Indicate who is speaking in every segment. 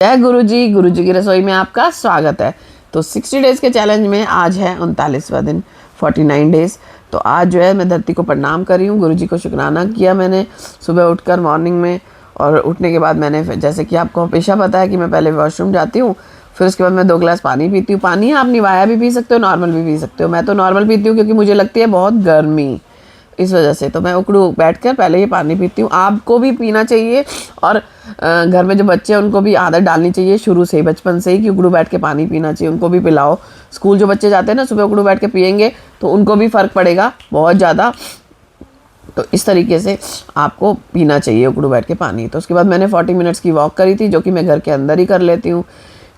Speaker 1: जय गुरु जी की रसोई में आपका स्वागत है। तो 60 डेज़ के चैलेंज में आज है 39वां दिन, 49 डेज़। तो आज जो है मैं धरती को प्रणाम कर रही हूँ, गुरु जी को शुक्राना किया मैंने सुबह उठकर मॉर्निंग में। और उठने के बाद मैंने जैसे कि आपको हमेशा पता है कि मैं पहले वॉशरूम जाती हूँ, फिर उसके बाद मैं 2 गिलास पानी पीती हूँ। पानी आप निवाया भी पी सकते हो, नॉर्मल भी पी सकते हो। मैं तो नॉर्मल पीती हूँ क्योंकि मुझे लगती है बहुत गर्मी, इस वजह से तो मैं उकड़ू बैठकर पहले ही पानी पीती हूँ। आपको भी पीना चाहिए और घर में जो बच्चे हैं उनको भी आदत डालनी चाहिए शुरू से ही, बचपन से ही, कि उकड़ू बैठ के पानी पीना चाहिए। उनको भी पिलाओ। स्कूल जो बच्चे जाते हैं ना, सुबह उकड़ू बैठ के पियेंगे तो उनको भी फ़र्क पड़ेगा बहुत ज़्यादा। तो इस तरीके से आपको पीना चाहिए उकड़ू बैठ के पानी। तो उसके बाद मैंने 40 मिनट्स की वॉक करी थी, जो कि मैं घर के अंदर ही कर लेती हूँ,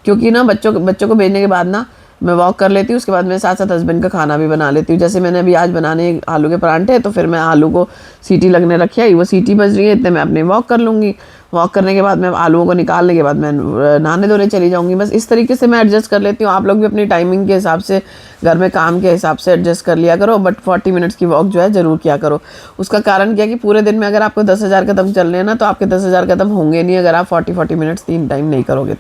Speaker 1: क्योंकि ना बच्चों को भेजने के बाद ना मैं वॉक कर लेती हूँ। उसके बाद मैं साथ साथ हस्बैंड का खाना भी बना लेती हूँ। जैसे मैंने अभी आज बनाने आलू के परांठे, तो फिर मैं आलू को सीटी लगने रखी आई, वो सीटी बज रही है, इतने मैं अपने वॉक कर लूँगी। वॉक करने के बाद मैं आलूओं को निकालने के बाद मैं नहाने धोने चली जाऊँगी। बस इस तरीके से मैं एडजस्ट कर लेती हूँ। आप लोग भी अपनी टाइमिंग के हिसाब से, घर में काम के हिसाब से एडजस्ट कर लिया करो, बट 40 मिनट्स की वॉक जो है ज़रूर किया करो। उसका कारण क्या है कि पूरे दिन में अगर आपको 10,000 कदम चलने हैं ना, तो आपके 10,000 कदम होंगे नहीं अगर आप 40 मिनट्स 3 टाइम नहीं करोगे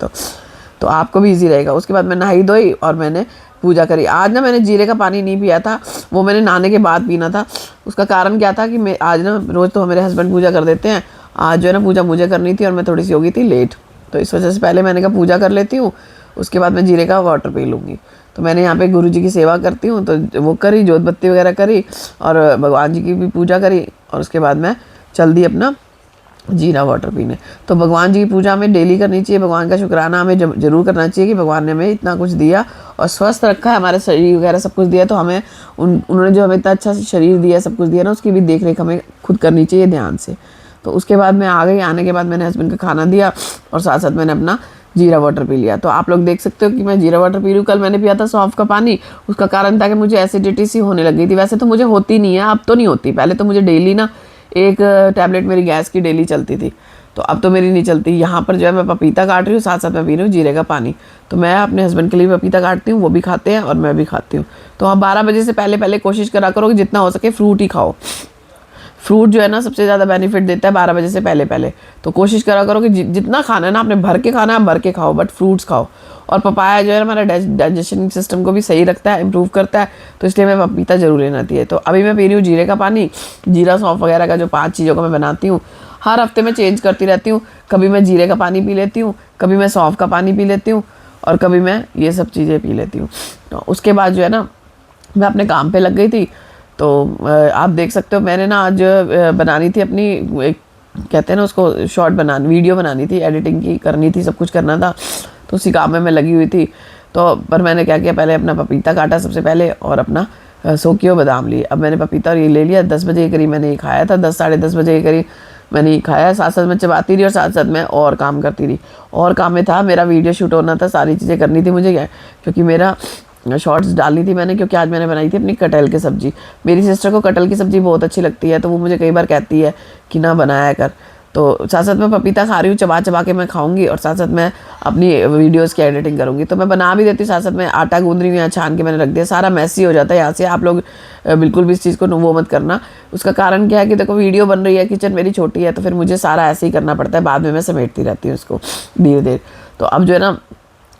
Speaker 1: तो आपको भी ईजी रहेगा। उसके बाद मैं नहाई धोई और मैंने पूजा करी। आज ना मैंने जीरे का पानी नहीं पिया था, वो मैंने नहाने के बाद पीना था। उसका कारण क्या था कि मैं आज ना, रोज़ तो मेरे हस्बैंड पूजा कर देते हैं, आज जो है ना पूजा मुझे करनी थी और मैं थोड़ी सी हो गई थी लेट, तो इस वजह से पहले मैंने कहा पूजा कर लेती हूँ, उसके बाद मैं जीरे का वाटर पी लूँगी। तो मैंने यहाँ पे गुरु जी की सेवा करती हूँ, तो वो करी, जोत बत्ती वगैरह करी और भगवान जी की भी पूजा करी, और उसके बाद मैं चल दी अपना जीरा वाटर पीने। तो भगवान जी की पूजा हमें डेली करनी चाहिए। भगवान का शुक्राना हमें ज़रूर करना चाहिए कि भगवान ने हमें इतना कुछ दिया और स्वस्थ रखा है, हमारे शरीर वगैरह सब कुछ दिया। तो हमें उन्होंने जो हमें इतना अच्छा शरीर दिया, सब कुछ दिया ना, उसकी भी देख रेख हमें खुद करनी चाहिए ध्यान से। तो उसके बाद मैं आ गई। आने के बाद मैंने हस्बैंड का खाना दिया और साथ साथ मैंने अपना जीरा वाटर पी लिया। तो आप लोग देख सकते हो कि मैं जीरा वाटर पी रही हूँ। कल मैंने पिया था सौंफ का पानी, उसका कारण था कि मुझे एसिडिटी सी होने लग गई थी। वैसे तो मुझे होती नहीं है, अब तो नहीं होती, पहले तो मुझे डेली ना एक टैबलेट मेरी गैस की डेली चलती थी, तो अब तो मेरी नहीं चलती। यहाँ पर जो है मैं पपीता काट रही हूँ, साथ साथ मैं पी रही हूँ जीरे का पानी। तो मैं अपने हस्बैंड के लिए पपीता काटती हूँ, वो भी खाते हैं और मैं भी खाती हूँ। तो आप 12 बजे से पहले पहले कोशिश करा करो कि जितना हो सके फ्रूट ही खाओ। फ्रूट जो है ना सबसे ज़्यादा बेनिफिट देता है 12 बजे से पहले पहले। तो कोशिश करा करो कि जितना खाना है ना, आपने भर के खाना है, भर के खाओ, बट फ्रूट्स खाओ। और पपाया जो है हमारा डाइजेशन सिस्टम को भी सही रखता है, इम्प्रूव करता है, तो इसलिए मैं पपीता ज़रूर लेना चाहिए। तो अभी मैं पी रही हूँ जीरे का पानी, जीरा सौंफ वगैरह का जो 5 चीज़ों को मैं बनाती हूँ। हर हफ्ते में चेंज करती रहती हूँ। कभी मैं जीरे का पानी पी लेती हूँ, कभी मैं सौंफ का पानी पी लेती हूँ, और कभी मैं ये सब चीज़ें पी लेती हूँ। तो उसके बाद जो है ना मैं अपने काम पे लग गई थी। तो आप देख सकते हो मैंने ना आज बनानी थी अपनी, कहते हैं ना उसको, शॉर्ट बनानी, वीडियो बनानी थी, एडिटिंग की करनी थी, सब कुछ करना था। तो उसी काम में मैं लगी हुई थी। तो पर मैंने क्या किया, पहले अपना पपीता काटा सबसे पहले और अपना सोकियो बादाम लिए। अब मैंने पपीता और ये ले लिया। 10 बजे के करीब मैंने ये खाया था, 10 साढ़े 10 बजे के करीब मैंने ये खाया। साथ साथ मैं चबाती रही और साथ साथ मैं और काम करती रही। और काम में था मेरा वीडियो शूट होना था, सारी चीज़ें करनी थी मुझे, क्योंकि मेरा शॉर्ट्स डालनी थी मैंने, क्योंकि आज मैंने बनाई थी अपनी कटहल की सब्ज़ी। मेरी सिस्टर को कटहल की सब्ज़ी बहुत अच्छी लगती है, तो वो मुझे कई बार कहती है कि ना बनाया कर। तो साथ साथ मैं पपीता खा रही हूँ, चबा चबा के मैं खाऊंगी और साथ साथ मैं अपनी वीडियोस की एडिटिंग करूँगी। तो मैं बना भी देती हूँ, साथ साथ मैं आटा गूंद रही हूँ, यहाँ छान के मैंने रख दिया। सारा मैसी हो जाता है यहाँ से। आप लोग बिल्कुल भी इस चीज़ को वो मत करना। उसका कारण क्या है कि देखो वीडियो बन रही है, किचन मेरी छोटी है, तो फिर मुझे सारा ऐसे ही करना पड़ता है। बाद में मैं समेटती रहती हूँ इसको धीरे धीरे। तो अब जो है ना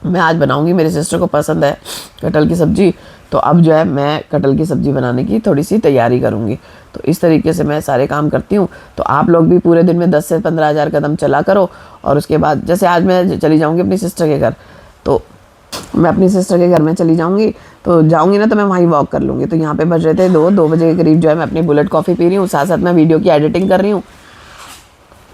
Speaker 1: मैं आज बनाऊंगी, मेरी सिस्टर को पसंद है कटहल की सब्ज़ी, तो अब जो है मैं कटहल की सब्ज़ी बनाने की थोड़ी सी तैयारी करूंगी। तो इस तरीके से मैं सारे काम करती हूँ। तो आप लोग भी पूरे दिन में 10 से 15 हज़ार कदम चला करो। और उसके बाद जैसे आज मैं चली जाऊँगी अपनी सिस्टर के घर, तो मैं अपनी सिस्टर के घर में चली जाऊँगी, तो जाऊँगी ना तो मैं वहीं वॉक कर लूँगी। तो यहाँ पे बज रहे थे 2 बजे के करीब जो है मैं अपनी बुलेट कॉफ़ी पी रही हूँ, साथ साथ मैं वीडियो की एडिटिंग कर रही हूँ।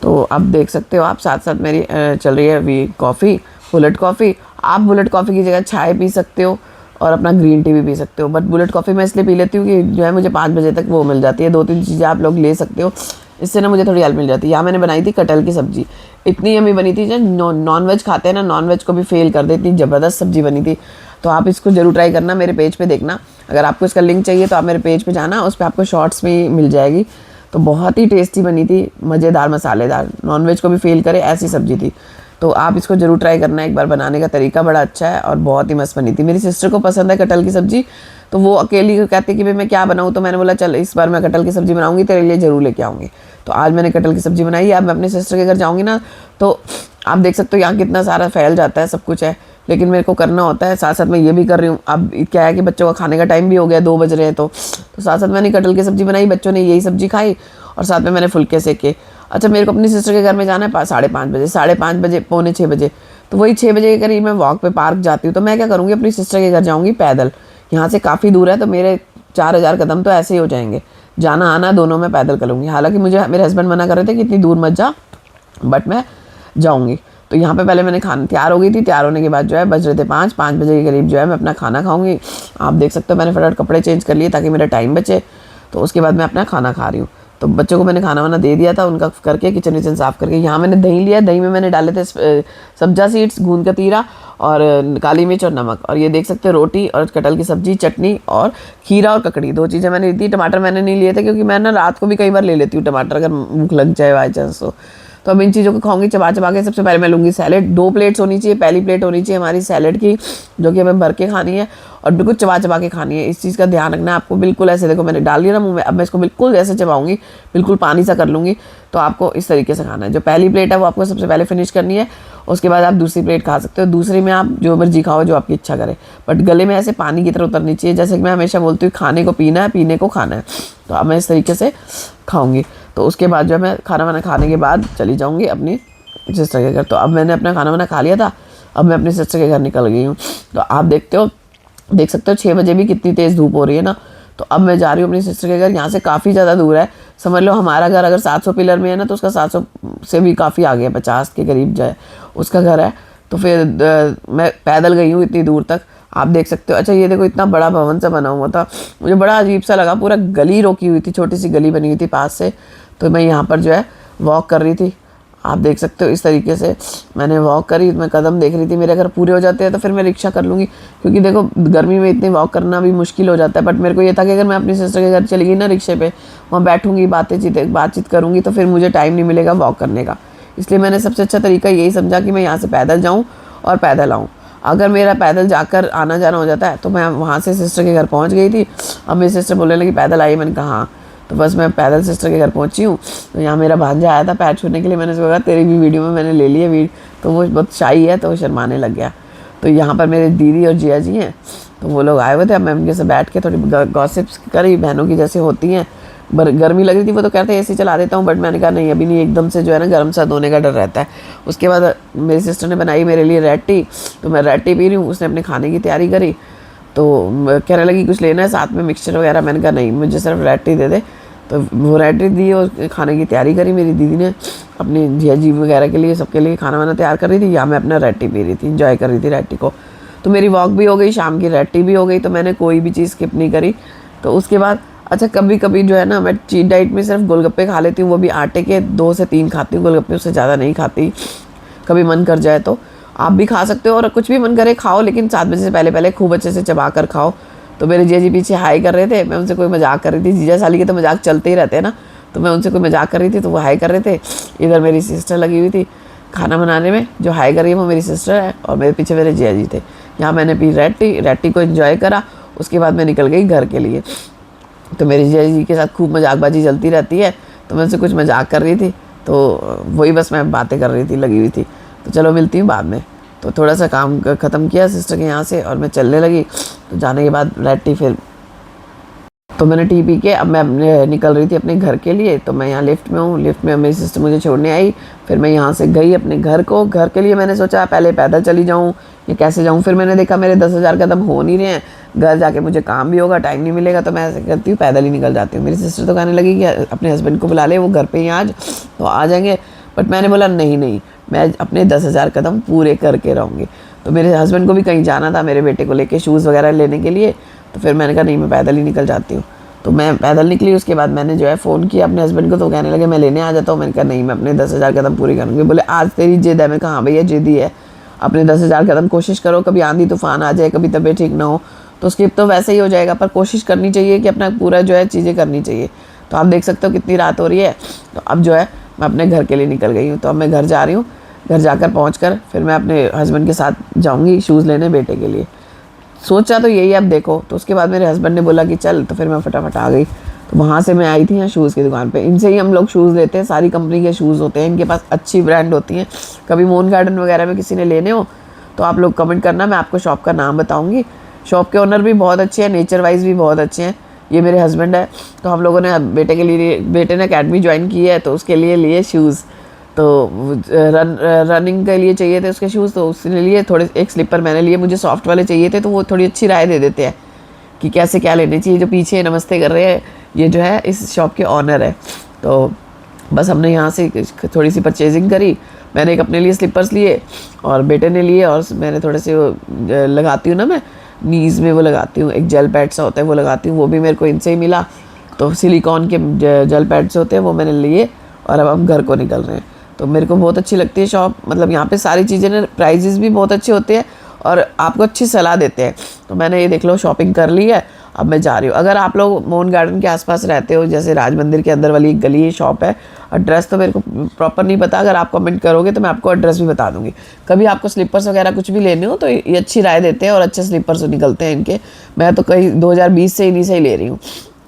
Speaker 1: तो अब देख सकते हो आप, साथ साथ मेरी चल रही है कॉफ़ी, बुलेट कॉफ़ी। आप बुलेट कॉफ़ी की जगह चाय पी सकते हो और अपना ग्रीन टी भी पी सकते हो, बट बुलेट कॉफ़ी मैं इसलिए पी लेती हूँ कि जो है मुझे 5 बजे तक वो मिल जाती है। 2-3 चीज़ें आप लोग ले सकते हो, इससे ना मुझे थोड़ी हेल्प मिल जाती है। यहाँ मैंने बनाई थी कटहल की सब्ज़ी, इतनी यम्मी बनी थी। जो नॉन वेज खाते हैं ना, नॉन वेज को भी फेल कर दे, इतनी ज़बरदस्त सब्ज़ी बनी थी। तो आप इसको ज़रूर ट्राई करना, मेरे पेज पे देखना। अगर आपको इसका लिंक चाहिए तो आप मेरे पेज पे जाना, उस पर आपको शॉर्ट्स में मिल जाएगी। तो बहुत ही टेस्टी बनी थी, मज़ेदार, मसालेदार, नॉनवेज को भी फेल करे ऐसी सब्ज़ी थी। तो आप इसको ज़रूर ट्राई करना एक बार। बनाने का तरीका बड़ा अच्छा है और बहुत ही मस्त बनी थी। मेरी सिस्टर को पसंद है कटहल की सब्ज़ी, तो वो अकेली कहती कि भाई मैं क्या बनाऊँ। तो मैंने बोला चल इस बार मैं कटहल की सब्ज़ी बनाऊँगी, तेरे लिए ज़रूर लेके आऊँगी। तो आज मैंने कटहल की सब्ज़ी बनाई है। अब मैं अपने सिस्टर के घर जाऊँगी ना, तो आप देख सकते हो यहाँ कितना सारा फैल जाता है, सब कुछ है, लेकिन मेरे को करना होता है। साथ साथ मैं ये भी कर रही हूँ। अब क्या है कि बच्चों का खाने का टाइम भी हो गया, 2 बज रहे हैं, तो साथ साथ मैंने कटहल की सब्ज़ी बनाई, बच्चों ने यही सब्ज़ी खाई और साथ में मैंने फुलके सेके। अच्छा, मेरे को अपनी सिस्टर के घर में जाना है 5:30 बजे, 5:30 बजे, पौने 6 बजे, तो वही 6 बजे के करीब मैं वॉक पे पार्क जाती हूँ। तो मैं क्या करूँगी, अपनी सिस्टर के घर जाऊँगी पैदल, यहाँ से काफ़ी दूर है, तो मेरे 4000 कदम तो ऐसे ही हो जाएंगे, जाना आना दोनों मैं पैदल कर लूँगी। हालांकि मुझे मेरे हस्बैंड मना कर रहे थे कि इतनी दूर मत जा, बट मैं जाऊँगी। तो यहाँ पे पहले मैंने खाना तैयार हो गई थी, तैयार होने के बाद जो है बज रहे थे 5 बजे के करीब जो है मैं अपना खाना खाऊंगी। आप देख सकते हो मैंने फटाफट कपड़े चेंज कर लिए ताकि मेरा टाइम बचे। तो उसके बाद मैं अपना खाना खा रही हूँ। तो बच्चों को मैंने खाना वाना दे दिया था, उनका करके किचन विचन साफ़ करके यहाँ मैंने दही लिया, दही में मैंने डाले थे सब्जा सीड्स, गूंद का तीरा और काली मिर्च और नमक, और ये देख सकते हो रोटी और कटहल की सब्जी, चटनी और खीरा और ककड़ी, 2 चीज़ें मैंने ली थी। टमाटर मैंने नहीं लिए थे क्योंकि मैं ना रात को भी कई बार ले लेती हूँ टमाटर अगर भूख लग जाए बाई चांस। तो अब इन चीज़ों को खाऊंगी चबा चबा के। सबसे पहले मैं लूँगी सैलेड, 2 प्लेट्स होनी चाहिए, पहली प्लेट होनी चाहिए हमारी सैलेड की, जो कि हमें भर के खानी है और बिल्कुल चबा चबा के खानी है। इस चीज़ का ध्यान रखना है आपको। बिल्कुल ऐसे देखो मैंने डाल लिया ना मुँह में, अब मैं इसको बिल्कुल ऐसे चबाऊंगी, बिल्कुल पानी सा कर लूँगी। तो आपको इस तरीके से खाना है। जो पहली प्लेट है वो आपको सबसे पहले फिनिश करनी है, उसके बाद आप दूसरी प्लेट खा सकते हो। दूसरी में आप जो मर्जी खाओ, जो आपकी इच्छा करे, बट गले में ऐसे पानी की तरह उतरनी चाहिए। जैसे कि मैं हमेशा बोलती हूँ, खाने को पीना है, पीने को खाना है। तो अब मैं इस तरीके से खाऊंगी। तो उसके बाद जो है मैं खाना वाना खाने के बाद चली जाऊँगी अपनी सिस्टर के घर। तो अब मैंने अपना खाना वाना खा लिया था, अब मैं अपनी सिस्टर के घर निकल गई हूँ। तो आप देख सकते हो 6 बजे भी कितनी तेज़ धूप हो रही है ना। तो अब मैं जा रही हूँ अपनी सिस्टर के घर। यहाँ से काफ़ी ज़्यादा दूर है, समझ लो हमारा घर अगर 700 पिलर में है ना, तो उसका 700 से भी काफ़ी आगे है, 50 के करीब जाए उसका घर है। तो फिर मैं पैदल गई हूँ इतनी दूर तक, आप देख सकते हो। अच्छा, ये देखो इतना बड़ा भवन सा बना हुआ था, मुझे बड़ा अजीब सा लगा। पूरा गली रोकी हुई थी, छोटी सी गली बनी हुई थी पास से। तो मैं यहाँ पर जो है वॉक कर रही थी, आप देख सकते हो इस तरीके से मैंने वॉक करी। मैं कदम देख रही थी, मेरे अगर पूरे हो जाते हैं तो फिर मैं रिक्शा कर लूँगी, क्योंकि देखो गर्मी में इतनी वॉक करना भी मुश्किल हो जाता है। बट मेरे को ये था कि अगर मैं अपनी सिस्टर के घर चली गई ना रिक्शे पे, वहाँ बैठूँगी, बातचीत करूँगी, तो फिर मुझे टाइम नहीं मिलेगा वॉक करने का। इसलिए मैंने सबसे अच्छा तरीका यही समझा कि मैं यहाँ से पैदल जाऊँ और पैदल आऊँ। अगर मेरा पैदल जाकर आना जाना हो जाता है, तो मैं वहाँ से सिस्टर के घर पहुँच गई थी। अब मेरी सिस्टर बोलने लगी पैदल आई, मैंने कहा हाँ। तो बस मैं पैदल सिस्टर के घर पहुंची हूँ। तो यहाँ मेरा भांजा आया था पैर छूने के लिए, मैंने उसको कहा तेरी भी वीडियो में मैंने ले ली है वीडियो, तो वो बहुत शाई है तो वो शर्माने लग गया। तो यहाँ पर मेरे दीदी और जिया जी हैं, तो वो लोग आए हुए थे। अब मैं उनके साथ बैठ के थोड़ी गॉसिप्स करी, बहनों की जैसे होती हैं। गर्मी लग रही थी, वो तो कहते हैं एसी चला देता हूँ, बट मैंने कहा नहीं अभी नहीं, एकदम से जो है ना गर्म सर्द होने का डर रहता है। उसके बाद मेरी सिस्टर ने बनाई मेरे लिए रेड टी, तो मैं रेड टी पी रही हूँ। उसने अपने खाने की तैयारी करी, तो कहने लगी कुछ लेना है साथ में मिक्सचर वगैरह, मैंने कहा नहीं मुझे सिर्फ रेड टी दे दे। तो वो रेड टी दी और खाने की तैयारी करी। मेरी दीदी ने अपनी जिया जी वगैरह के लिए, सबके लिए खाना वाना तैयार कर रही थी, या मैं अपना रेड टी पी रही थी, इंजॉय कर रही थी रेड टी को। तो मेरी वॉक भी हो गई, शाम की रेड टी भी हो गई, तो मैंने कोई भी चीज़ स्किप नहीं करी। तो उसके बाद अच्छा कभी कभी जो है ना मैं चीट डाइट में सिर्फ गोलगप्पे खा लेती हूँ, वो भी आटे के 2 से 3 खाती हूँ गोलगप्पे, उससे ज़्यादा नहीं खाती। कभी मन कर जाए तो आप भी खा सकते हो, और कुछ भी मन करे खाओ, लेकिन 7 बजे से पहले खूब अच्छे से चबा कर खाओ। तो मेरे जीजा जी पीछे हाई कर रहे थे, मैं उनसे कोई मजाक कर रही थी। जीजा साली के तो मजाक चलते ही रहते हैं ना, तो मैं उनसे कोई मजाक कर रही थी तो वो हाई कर रहे थे। इधर मेरी सिस्टर लगी हुई थी खाना बनाने में, जो हाई कर रही है वो मेरी सिस्टर है, और मेरे पीछे मेरे जीजा जी थे। यहाँ मैंने पी रेड टी को एंजॉय करा। उसके बाद मैं निकल गई घर के लिए। तो मेरे जीजा जी के साथ खूब मजाकबाजी चलती रहती है, तो मैं उनसे कुछ मजाक कर रही थी, तो वही बस मैं बातें कर रही थी, लगी हुई थी। तो चलो मिलती हूँ बाद में। तो थोड़ा सा काम ख़त्म किया सिस्टर के यहाँ से और मैं चलने लगी। तो जाने के बाद रेड टी, फिर तो मैंने टी पी के अब मैं निकल रही थी अपने घर के लिए। तो मैं यहाँ लिफ्ट में हूँ, लिफ्ट में मेरी सिस्टर मुझे छोड़ने आई। फिर मैं यहाँ से गई अपने घर को। घर के लिए मैंने सोचा पहले पैदल चली जाऊँ या कैसे जाऊँ, फिर मैंने देखा मेरे 10,000 कदम हो नहीं रहे हैं, घर जाके मुझे काम भी होगा, टाइम नहीं मिलेगा, तो मैं ऐसे करती हूँ पैदल ही निकल जाती हूँ। मेरी सिस्टर तो कहने लगी कि अपने हस्बैंड को बुला ले, वो घर पर ही आज तो आ जाएंगे। बट मैंने बोला नहीं, मैं अपने 10,000 कदम पूरे करके रहूँगी। तो मेरे हस्बैंड को भी कहीं जाना था मेरे बेटे को लेके शूज़ वगैरह लेने के लिए, तो फिर मैंने कहा नहीं मैं पैदल ही निकल जाती हूँ। तो मैं पैदल निकली। उसके बाद मैंने जो है फ़ोन किया अपने हस्बैंड को, तो कहने लगे मैं लेने आ जाता हूँ। मैंने कहा नहीं मैं अपने 10,000 कदम पूरी करूँगी। बोले आज तेरी जिद है। मैं कहा हाँ भैया जिद ही है, अपने 10,000 कदम कोशिश करो, कभी आंधी तूफान आ जाए, कभी तबीयत ठीक ना हो तो स्किप तो वैसे ही हो जाएगा, पर कोशिश करनी चाहिए कि अपना पूरा जो है चीज़ें करनी चाहिए। तो आप देख सकते हो कितनी रात हो रही है। तो अब जो है मैं अपने घर के लिए निकल गई हूँ। तो अब मैं घर जा रही हूँ। घर जाकर पहुँचकर फिर मैं अपने हस्बैंड के साथ जाऊँगी शूज़ लेने बेटे के लिए। सोचा तो यही अब देखो। तो उसके बाद मेरे हस्बैंड ने बोला कि चल, तो फिर मैं फटाफट आ गई। तो वहाँ से मैं आई थी यहाँ शूज़ की दुकान पे। इनसे ही हम लोग शूज़ लेते हैं, सारी कंपनी के शूज़ होते हैं इनके पास, अच्छी ब्रांड होती हैं। कभी मून गार्डन वगैरह में किसी ने लेने हो तो आप लोग कमेंट करना, मैं आपको शॉप का नाम बताऊँगी। शॉप के ओनर भी बहुत अच्छे हैं, नेचर वाइज भी बहुत अच्छे हैं। ये मेरे हस्बैंड है। तो हम लोगों ने बेटे के लिए, बेटे ने अकेडमी ज्वाइन की है तो उसके लिए लिए शूज़। तो रनिंग के लिए चाहिए थे उसके शूज़, तो उसने लिए थोड़े, एक स्लीपर मैंने लिए, मुझे सॉफ्ट वाले चाहिए थे। तो वो थोड़ी अच्छी राय दे देते हैं कि कैसे क्या लेने चाहिए। जो पीछे नमस्ते कर रहे हैं ये जो है इस शॉप के ऑनर है। तो बस हमने यहाँ से थोड़ी सी परचेजिंग करी। मैंने एक अपने लिए स्लीपर्स लिए और बेटे ने लिए, और मैंने थोड़े से लगाती हूँ ना, मैं नीज़ में वो लगाती हूँ, एक जेल पैड सा होता है वो लगाती हूँ, वो भी मेरे को इनसे ही मिला। तो सिलिकॉन के जेल पैड्स होते हैं वो मैंने लिए, और अब हम घर को निकल रहे हैं। तो मेरे को बहुत अच्छी लगती है शॉप, मतलब यहाँ पे सारी चीज़ें ना, प्राइजेस भी बहुत अच्छे होते हैं और आपको अच्छी सलाह देते हैं। तो मैंने ये देख लो शॉपिंग कर ली है, अब मैं जा रही हूँ। अगर आप लोग मोहन गार्डन के आसपास रहते हो, जैसे राज मंदिर के अंदर वाली एक गली शॉप है, एड्रेस तो मेरे को प्रॉपर नहीं पता, अगर आप कमेंट करोगे तो मैं आपको एड्रेस भी बता दूँगी। कभी आपको स्लीपर्स वगैरह कुछ भी लेने हो तो ये अच्छी राय देते हैं और अच्छे स्लीपर्स निकलते हैं इनके। मैं तो कहीं 2020 से इन्हीं से ही ले रही हूँ।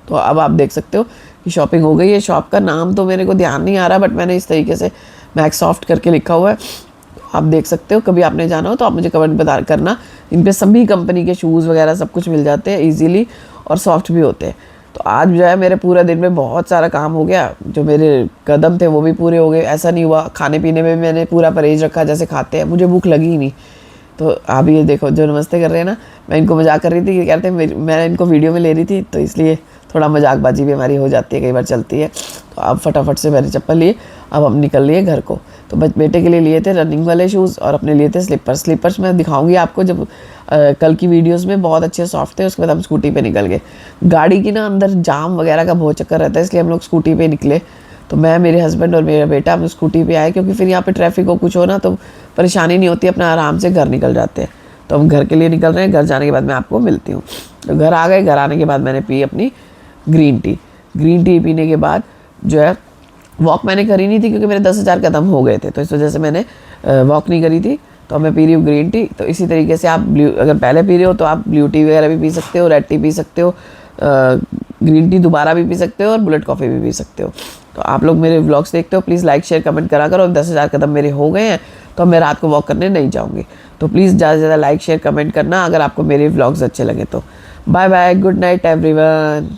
Speaker 1: तो अब आप देख सकते हो कि शॉपिंग हो गई है। शॉप का नाम तो मेरे को ध्यान नहीं आ रहा, बट मैंने इस तरीके से मैक्स सॉफ्ट करके लिखा हुआ है, आप देख सकते हो। कभी आपने जाना हो तो आप मुझे कमेंट बता करना। इन पे सभी कंपनी के शूज़ वगैरह सब कुछ मिल जाते हैं ईजीली, और सॉफ्ट भी होते हैं। तो आज जो है मेरे पूरा दिन में बहुत सारा काम हो गया, जो मेरे कदम थे वो भी पूरे हो गए। ऐसा नहीं हुआ, खाने पीने में भी मैंने पूरा परहेज रखा जैसे खाते हैं, मुझे भूख लगी ही नहीं। तो आप ये देखो जो नमस्ते कर रहे हैं ना, मैं इनको मजाक कर रही थी, ये कहते हैं मैं इनको वीडियो में ले रही थी, तो इसलिए थोड़ा मजाकबाजी भी हमारी हो जाती है, कई बार चलती है। तो अब फटाफट से मैंने चप्पल लिए, अब हम निकल लिए घर को। तो बेटे के लिए लिए थे रनिंग वाले शूज़ और अपने लिए थे स्लीपर्स मैं दिखाऊंगी आपको जब कल की वीडियोस में। बहुत अच्छे सॉफ्ट थे। उसके बाद हम स्कूटी पे निकल गए। गाड़ी की ना अंदर जाम वगैरह का बहुत चक्कर रहता है, इसलिए हम लोग स्कूटी पे निकले। तो मैं, मेरे हस्बैंड और मेरा बेटा हम स्कूटी पे आए, क्योंकि फिर यहाँ पे ट्रैफिक हो कुछ हो ना तो परेशानी नहीं होती, अपना आराम से घर निकल जाते हैं। तो हम घर के लिए निकल रहे हैं, घर जाने के बाद मैं आपको मिलती हूँ। तो घर आ गए, घर आने के बाद मैंने पी अपनी ग्रीन टी पीने के बाद जो है, वॉक मैंने करी नहीं थी क्योंकि मेरे 10,000 कदम हो गए थे, तो इस वजह से मैंने वॉक नहीं करी थी। तो मैं पी रही हूँ ग्रीन टी। तो इसी तरीके से आप अगर पहले पी रहे हो तो आप ब्लू टी वगैरह भी पी सकते हो, रेड टी पी सकते हो, ग्रीन टी दोबारा भी पी सकते हो, और बुलेट कॉफ़ी भी पी सकते हो। तो आप लोग मेरे व्लॉग्स देखते हो, प्लीज़ लाइक शेयर कमेंट करा करो। 10,000 कदम मेरे हो गए हैं तो मैं रात को वॉक करने नहीं जाऊँगी। तो प्लीज़ ज़्यादा से ज़्यादा लाइक शेयर कमेंट करना अगर आपको मेरे व्लॉग्स अच्छे लगे तो। Bye bye, good night everyone.